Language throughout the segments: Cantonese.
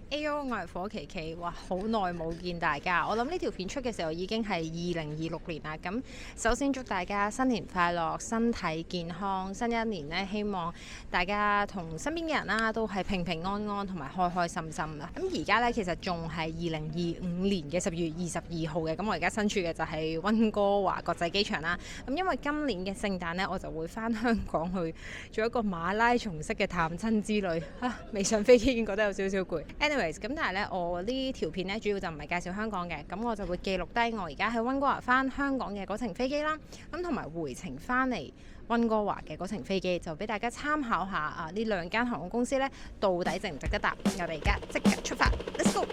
A.O. 我係火琪琪，哇！好耐冇見大家，我諗呢條片出嘅時候已經係2026年啦。咁首先祝大家新年快樂，身體健康，新一年呢，希望大家同身邊嘅人啦都係平平安安同埋開開心心啦。咁而家呢，其實仲係2025年嘅12月22號嘅，咁我而家身處嘅就係溫哥華國際機場啦。咁因為今年嘅聖誕呢，我就會返香港去做一個馬拉松式嘅探親之旅。未上飛機已經覺得有少少攰。咁但係咧，我呢條片咧主要就唔係介紹香港嘅，咁我就會記錄低我而家喺溫哥華翻香港嘅嗰程飛機啦，咁同埋回程翻嚟溫哥華嘅嗰程飛機，就俾大家參考下啊！呢兩間航空公司咧到底值唔值得搭？我哋而家即刻出發，Let's go！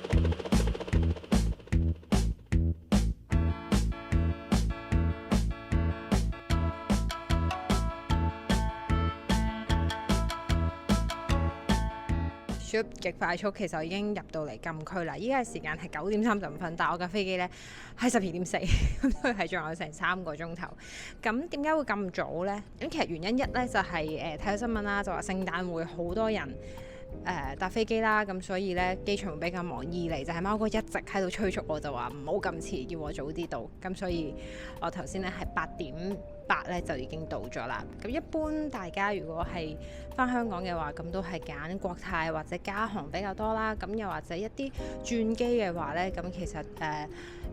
極快速，其實已經入到嚟禁區啦。依家嘅時間係9:35，但係我架飛機呢係12:4，咁所以係仲有成3個鐘頭。咁點解會咁早呢？咁其實原因一呢就係睇到新聞啦，就話聖誕會好多人搭飛機啦，咁所以呢機場會比較忙。二嚟就係貓哥一直喺度催促我，就話唔好咁遲，要我早啲到。咁所以我頭先呢係8:8咧就已經到咗啦。咁一般大家如果係返香港嘅話，咁都係揀國泰或者加航比較多啦。咁又或者一啲轉機嘅話呢，咁其實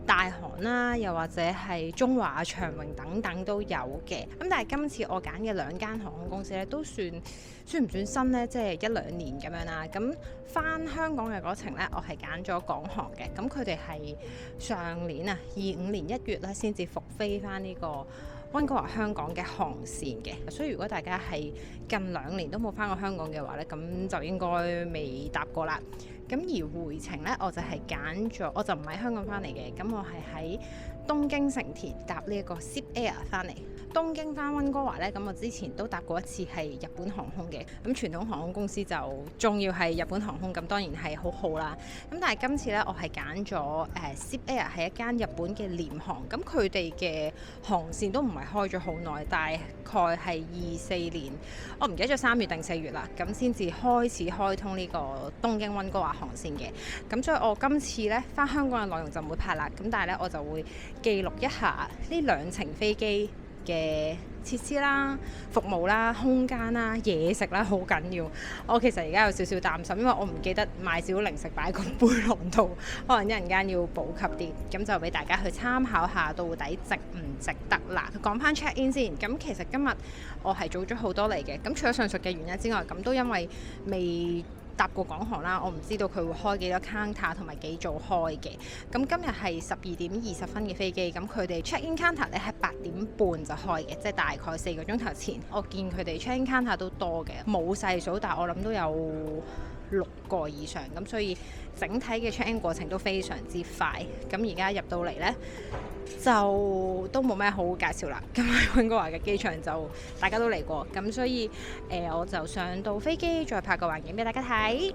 大航啦，又或者係中華、長榮等等都有嘅。咁但係今次我揀嘅兩間航空公司咧，都算唔算新呢？即係1-2年咁樣啦。咁返香港嘅嗰程呢，我係揀咗港航嘅。咁佢哋係上年25年1月咧先至復飛返呢個溫哥華香港嘅航線嘅，所以如果大家係近2年都冇返過香港嘅話呢，咁就應該未搭過啦。咁而回程呢，我就係揀咗，我就唔喺香港返嚟嘅，咁我係喺東京成田搭呢一個 Zip Air 返嚟。東京返溫哥華呢，咁我之前都搭過一次係日本航空嘅，咁傳統航空公司就仲要係日本航空，咁當然係好好啦。咁但係今次呢，我係揀咗Zip Air 係一間日本嘅廉航，咁佢哋嘅航線都唔係開咗好耐，大概係24年，我唔記得咗3月定4月啦，咁先至開始開通呢個東京溫哥華航線嘅。咁所以我今次呢返香港嘅內容就唔會拍啦，咁但係呢，我就會記錄一下呢兩程飛機嘅設施啦、服務啦、空間啦、嘢食啦，好緊要。我其實而家有少少擔心，因為我唔記得買少零食擺個背囊度，可能一陣間要補給啲，咁就俾大家去參考下，到底值唔值得啦。講翻 check in 先，咁其實今日我係早咗好多嚟嘅，咁除咗上述嘅原因之外，咁都因為未搭過港航啦，我唔知道佢會開幾多 counter 同埋幾早開嘅。咁今日係12:20嘅飛機，咁佢哋 check in counter 咧係8:30就開嘅，即係大概4個鐘頭前。我見佢哋 check in counter 都多嘅，冇細數，但係我諗都有6個以上，咁所以整體嘅 check in 過程都非常之快。咁而家入到嚟呢，就都冇咩好介紹啦。咁喺溫哥華嘅機場就大家都嚟過，咁所以我就上到飛機再拍個環境俾大家睇。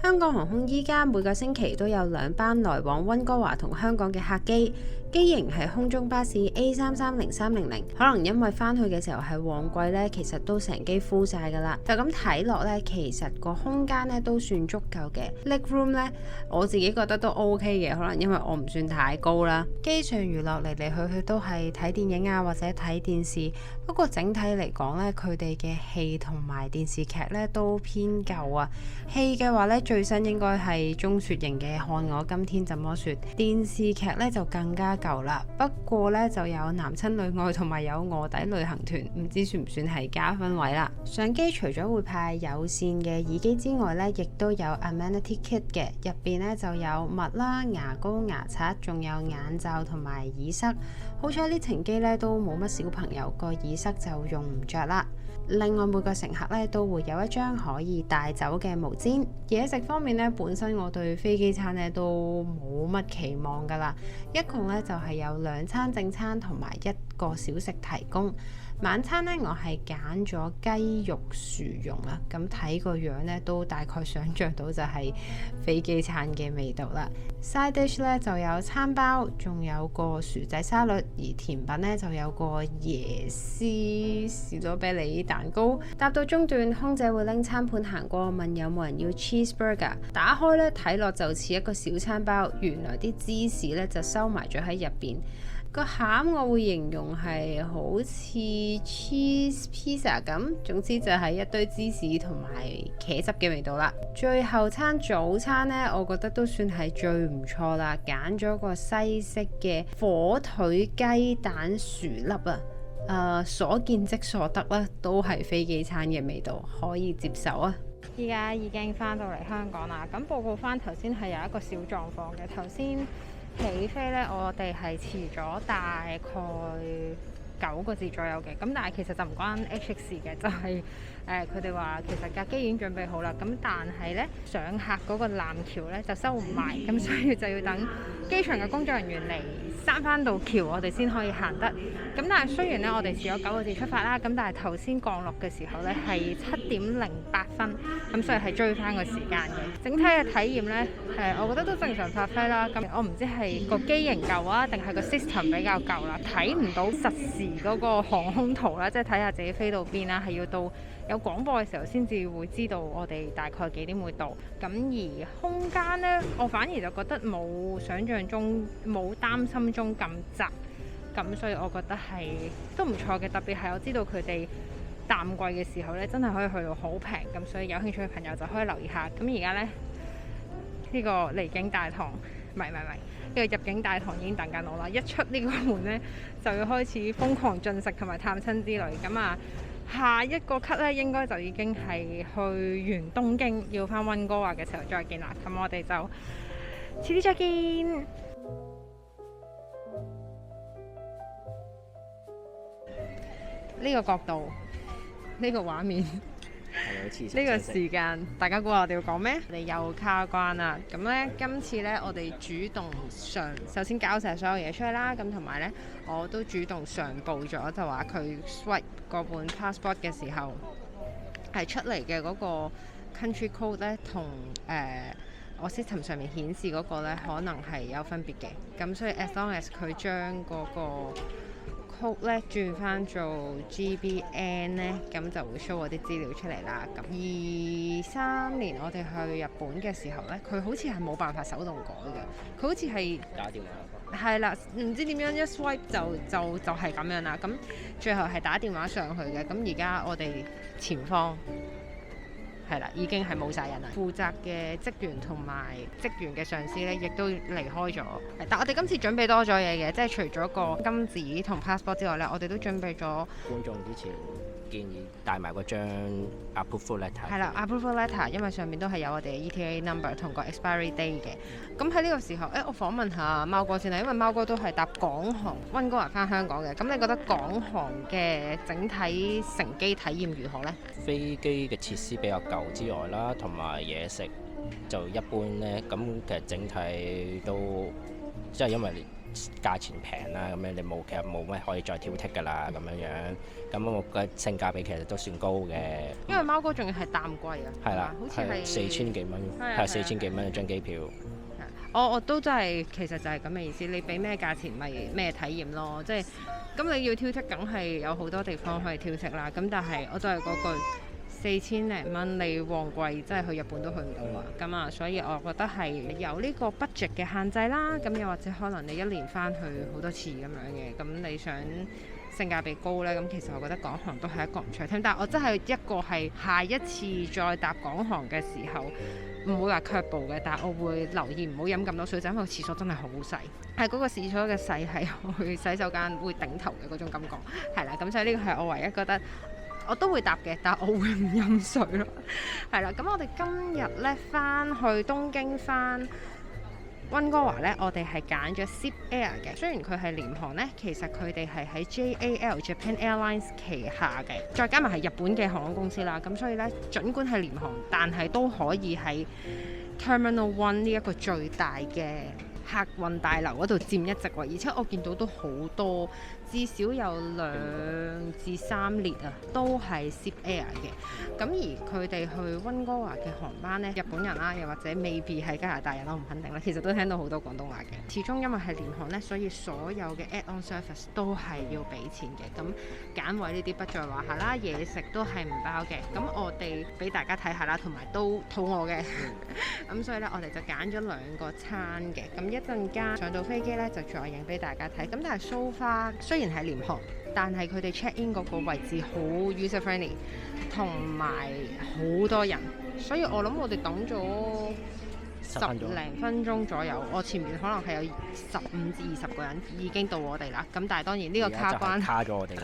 香港航空依家每個星期都有2班來往溫哥華同香港嘅客機，機型係空中巴士 A330-300，可能因為返去嘅時候係旺季呢，其實都成機 full 晒㗎啦。就咁睇落呢，其實個空間呢都算足夠嘅。Leg room 呢，我自己覺得都 OK 嘅，可能因為我唔算太高啦。機上娛樂嚟嚟去去都係睇電影啊，或者睇電視。不過整體嚟講呢，佢哋嘅戲同埋電視劇呢都偏舊啊。戲嘅話呢，最新應該係鐘雪瑩嘅《看我今天怎麼說》，電視劇呢就更加舊啦。不過呢，就有男親女愛同埋有臥底旅行團，唔知算唔算係加分位啦。上機除咗會派有線嘅耳機之外呢，亦都有 amenity kit 嘅，入邊呢就有襪啦、牙膏、牙刷，仲有眼罩同埋耳塞。好彩呢程機呢都冇乜小朋友，個耳塞就用唔着啦。另外每個乘客咧都會有一張可以帶走嘅毛氈。嘢食方面咧，本身我對飛機餐咧都冇乜期望㗎啦，一共咧就係有2餐正餐同埋1個小食提供。晚餐呢，我係揀咗雞肉薯蓉啦，咁睇個樣呢，都大概想像到就係飛機餐嘅味道啦。Side dish 呢就有餐包，仲有個薯仔沙律，而甜品呢就有個椰絲士多啤梨蛋糕。搭到中段，空姐會拎餐盤行過，問有冇人要 cheeseburger。打開呢，睇落就似一個小餐包，原來啲芝士呢就收埋咗喺入邊。個餡我會形容係好似 cheese pizza 咁，總之就係一堆芝士同埋茄汁嘅味道啦。最後餐早餐呢，我覺得都算係最唔錯啦，揀咗個西式嘅火腿雞蛋薯粒啊，所見即所得啦，都係飛機餐嘅味道，可以接受啊！依家已經翻到嚟香港啦，咁報告翻頭先係有一個小狀況嘅，頭先起飛呢，我哋係遲咗大概9個字左右嘅，咁但係其實就唔關 HX 事嘅，就係佢哋話其實架機已經準備好啦，咁但係呢，上客嗰個纜橋呢就收唔埋，咁所以就要等機場嘅工作人員嚟閂翻道橋，我哋先可以行得。咁但係雖然呢，我哋遲咗9個字出發啦，咁但係頭先降落嘅時候呢係7:08，咁所以係追翻個時間嘅。整體嘅體驗呢，我覺得都正常發揮啦。咁我唔知係個機型舊啊，定係個 system 比較舊啦，睇唔到實時嗰個航空圖啦，即係睇下自己飛到邊啦，係要到有廣播嘅時候先至會知道我哋大概幾點會到。咁而空間呢，我反而就覺得冇想像中冇擔心中咁窄，咁所以我覺得係都唔錯嘅。特別係我知道佢哋淡季嘅時候呢，真係可以去到好平，咁所以有興趣嘅朋友就可以留意下。咁而家呢，呢個離境大堂，唔係呢個入境大堂已經等緊我啦。一出呢個門呢，就要開始瘋狂進食同埋探親之類。咁啊，下一個 cut 呢，應該就已經係去完東京，要翻溫哥華嘅時候再見啦。咁我哋就遲啲再見。呢個角度，呢個畫面。呢個時間，大家估下我哋要講咩？我哋又卡關啦。咁呢，今次呢，我哋主動首先交晒所有嘢出去啦。咁同埋呢，我都主動上報咗，就話佢 swipe 嗰本 passport 嘅時候係出嚟嘅嗰個 country code 呢，同我 system 上面顯示嗰個呢，可能係有分別嘅。咁所以 as long as 佢將嗰個code 咧轉翻做 GBN 咧，咁就會 show 我啲資料出嚟啦。咁23年我哋去日本嘅時候咧，佢好似係冇辦法手動改嘅，佢好似係打電話。係啦，唔知點樣一 swipe 就係咁樣啦。咁最後係打電話上去嘅。咁而家我哋前方係啦，已經係冇晒人啦。負責嘅職員同埋職員嘅上司咧，亦都離開咗。但我哋今次準備多咗嘢嘅，即係除咗個金紙同 passport 之外咧，我哋都準備咗。觀眾之前建議帶埋嗰張 approval letter。係啦，approval letter，因為上面都係有我哋嘅 ETA number 同個 expiry day 嘅。咁喺呢個時候，我訪問下貓哥先啦，因為貓哥都係搭港航溫哥華翻香港嘅。咁你覺得港航嘅整體乘機體驗如何呢？飛機嘅設施比較舊之外啦，同埋嘢食就一般呢。咁其實整體都即係因為價錢平啦，咁樣你其實冇乜可以再挑剔㗎啦，咁樣。咁我覺得性價比其實都算高嘅。因為貓哥仲要係淡季啊，係啦，好似係4000幾蚊，係4000幾蚊一張機票。我都真係其實就係咁嘅意思，你俾咩價錢咪咩體驗咯，即係咁你要挑剔，梗係有好多地方可以挑剔啦。咁但係我都係嗰句，4000零蚊你旺季真係去日本都去唔到啊。咁啊，所以我覺得係有呢個 budget 嘅限制啦。咁又或者可能你一年翻去好多次咁樣嘅，咁你想性價比高呢？咁其實我覺得港航都係一個唔錯聽。但係我真係一個係下一次再搭港航嘅時候，唔會話卻步嘅，但係我會留意唔好飲咁多水，就因為個廁所真係好細，係嗰個廁所嘅細係去洗手間會頂頭嘅嗰種感覺，係啦，咁所以呢個係我唯一覺得我都會搭嘅，但係我會唔飲水咯，係啦，咁我哋今日呢翻去東京翻溫哥華呢，我哋係揀咗 Zip Air 嘅。雖然佢係廉航呢，其實佢哋係喺 JAL Japan Airlines 旗下嘅，再加埋係日本嘅航空公司啦。咁所以呢，儘管係廉航，但係都可以喺 Terminal 1呢一個最大嘅客運大樓嗰度佔一席位，而且我見到都好多至少有2至3列啊，都係 Zip Air 嘅。咁而佢哋去溫哥華嘅航班呢，日本人啦，又或者未必係加拿大人啦，我唔肯定啦。其實都聽到好多廣東話嘅。始終因為係廉航呢，所以所有嘅 add-on service 都係要俾錢嘅。咁揀位呢啲不在話下啦，嘢食都係唔包嘅。咁我哋俾大家睇下啦，同埋都肚餓嘅。咁所以呢，我哋就揀咗2個餐嘅。咁一陣間上到飛機呢，就再影俾大家睇。咁但係 so far 雖然係廉航，但係佢哋 check in 嗰個位置好 user friendly， 同埋好多人，所以我諗我哋等咗10零分鐘左右，我前面可能係有15至20個人已經到我哋啦。咁但係當然呢個卡關卡咗我哋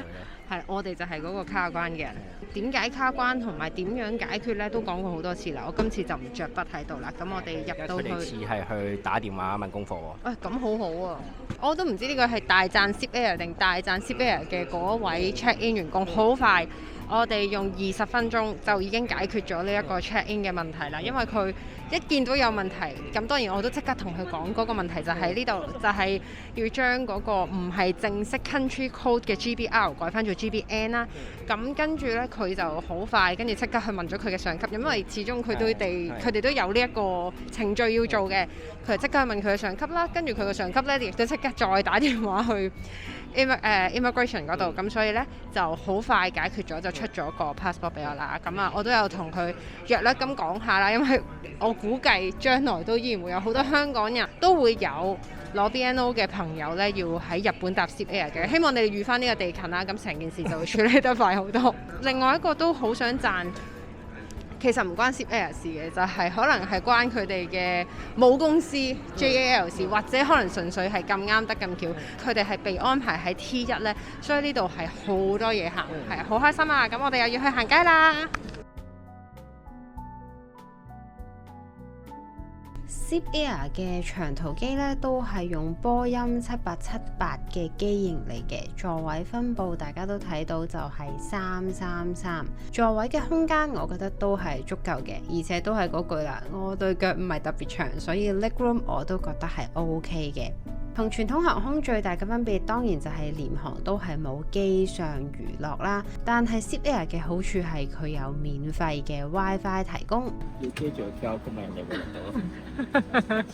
係我哋就係嗰個卡關嘅人。點解卡關同埋點樣解決呢？都講過好多次啦。我今次就唔着筆喺度啦。咁我哋入到去，佢哋似係去打電話問功課喎。咁好好啊！我都唔知呢個係大讚 Zip Air 定大讚 Zip Air 嘅嗰位 check in 員工，好快。我哋用20分鐘就已經解決咗呢一個 check in 嘅問題啦。因為佢一見到有問題，咁當然我都即刻同佢講嗰個問題就喺呢度，就係要將嗰個唔係正式 country code 嘅 GBR 改翻做 GBN 啦。咁跟住呢，佢就好快，跟住即刻去問咗佢嘅上級，因為始終佢哋都有呢一個程序要做嘅。佢就即刻去問佢嘅上級啦，跟住佢嘅上級呢，亦都即刻再打電話去immigration 嗰度，咁所以呢，就好快解決咗，就出咗個 passport 俾我啦。咁啊，我都有同佢約略咁講下啦，因為我估計將來都依然會有好多香港人都會有攞 BNO 嘅朋友呢，要喺日本搭 Zip Air 嘅。希望你哋預翻呢個地勤啦，咁成件事就會處理得快好多。另外一個都好想讚。其實唔關 Zip Air 事嘅，就係可能係關佢哋嘅母公司 JAL 事，或者可能純粹係咁啱得咁巧，佢哋係被安排喺 T1 呢，所以呢度係好多嘢行，係好開心啊！咁我哋又要去行街啦。Zip Air 嘅長途機咧都係用波音7878嘅機型嚟嘅，座位分佈大家都睇到就係333，座位嘅空間我覺得都係足夠嘅，而且都係嗰句啦，我對腳唔係特別長，所以 leg room 我都覺得係 OK 嘅。同傳統航空最大嘅分別當然就係廉航都係冇機上娛樂啦，但係 Zip Air 嘅好處係佢有免費嘅 WiFi 提供。要機仲要交今日你會攞到。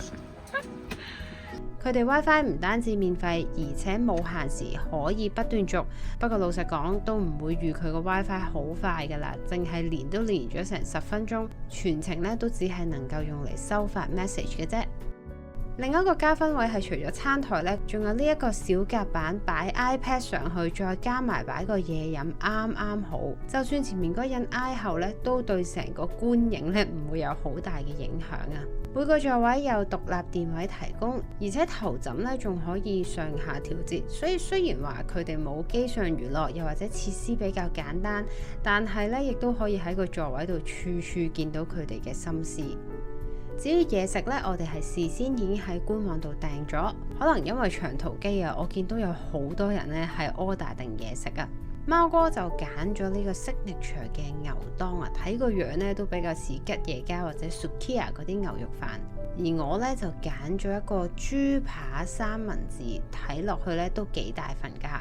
佢哋 WiFi 唔單止免費，而且冇限時，可以不斷續。不過老實講，都唔會預佢個 WiFi 好快㗎啦，淨係連都連咗成10分鐘，全程咧都只係能夠用嚟收發 message 嘅啫。另一個加分位係除咗餐台呢，仲有呢一個小夾板擺 iPad 上去，再加埋擺個嘢飲，啱啱好。就算前面嗰人挨後呢，都對成個觀影呢唔會有好大嘅影響啊。每個座位有獨立電位提供，而且頭枕呢仲可以上下調節。所以雖然話佢哋冇機上娛樂，又或者設施比較簡單，但係呢亦都可以喺個座位度處處見到佢哋嘅心思。至於嘢食呢，我哋係事先已經喺官網度訂咗。可能因為長途機啊，我見到有好多人呢係 order 定嘢食啊。貓哥就揀咗呢個 signature 嘅牛當啊，睇個樣呢都比較似吉野家或者 Sukiya 嗰啲牛肉飯。而我呢就揀咗一個豬扒三文治，睇落去呢都幾大份㗎。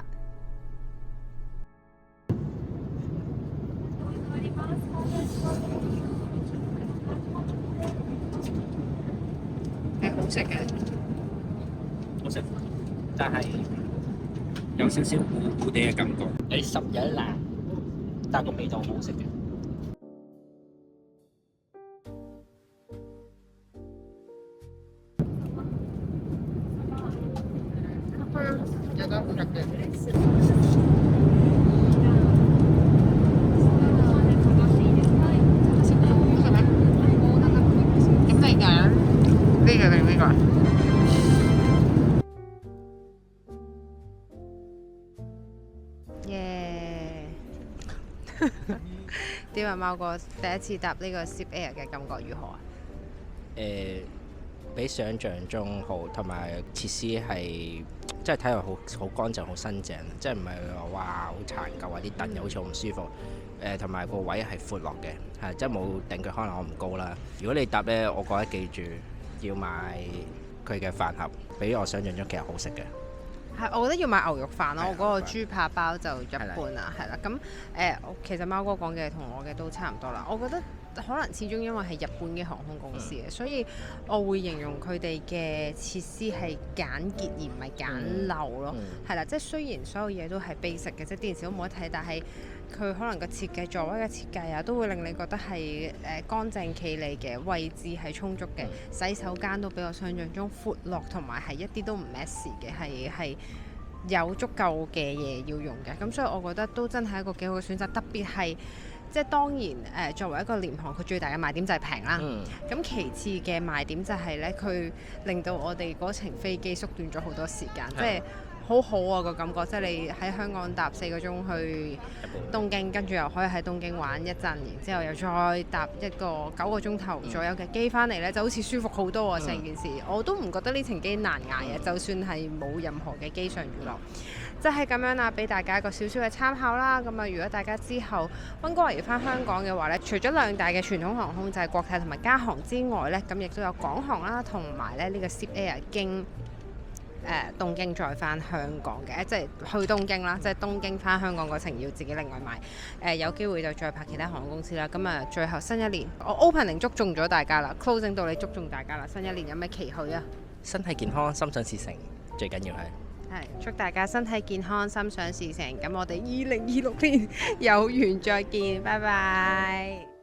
係好食嘅，好食，但係有少少糊糊地嘅感覺。你十有一難，但係個味道好食嘅。有個好食嘅。呢個定呢個？耶！點啊，貓哥第一次搭呢個 Zip Air 嘅感覺如何啊？比想像中好，同埋設施係即係睇落好乾淨、好新淨，即係唔係話哇好殘舊啊，啲凳又好似好唔舒服。同埋個位係闊落嘅，係即係冇頂腳，可能我唔高啦。如果你搭呢，我覺得記住要買佢嘅飯盒，比我想象中其實好食嘅。係，我覺得要買牛肉飯咯。係我嗰個豬扒包就一半啦，係啦。咁其實貓哥講嘅同我嘅都差唔多啦。我覺得可能始終因為係日本嘅航空公司嘅，所以我會形容佢哋嘅設施係簡潔而唔係簡陋咯。係啦，即係雖然所有嘢都係 basic 嘅，即係電視都冇得睇，但係佢可能個設計、座位嘅設計啊，都會令你覺得係乾淨企理嘅，位置係充足嘅，洗手間都比我想象中闊落，同埋係一啲都唔 messy 嘅，係有足夠嘅嘢要用嘅。咁所以我覺得都真係一個幾好嘅選擇，特別係即係當然作為一個廉航，佢最大嘅賣點就係平啦。咁其次嘅賣點就係呢，佢令到我哋嗰程飛機縮短咗好多時間，即係好好啊個感覺，即係你喺香港搭4個鐘去東京，跟住又可以喺東京玩一陣，然之後又再搭一個9個鐘頭左右嘅機翻嚟呢，就好似舒服好多啊！成件事我都唔覺得呢程機難捱啊，就算係冇任何嘅機上娛樂，就係咁樣啦，俾大家一個少少嘅參考啦。咁啊，如果大家之後溫哥華要翻香港嘅話呢，除咗2大嘅傳統航空就係國泰同埋加航之外呢，咁亦都有港航啦，同埋呢個 Zip Air 經東京再翻香港嘅，即係去東京啦，即係東京翻香港嗰程要自己另外買。有機會就再拍其他航空公司啦。咁啊，最後新一年我 opening 捉中咗大家啦，closing 到你捉中大家啦。新一年有咩期許啊？身體健康，心想事成，最緊要係祝大家身體健康，心想事成。咁我哋2026年有緣再見，拜拜。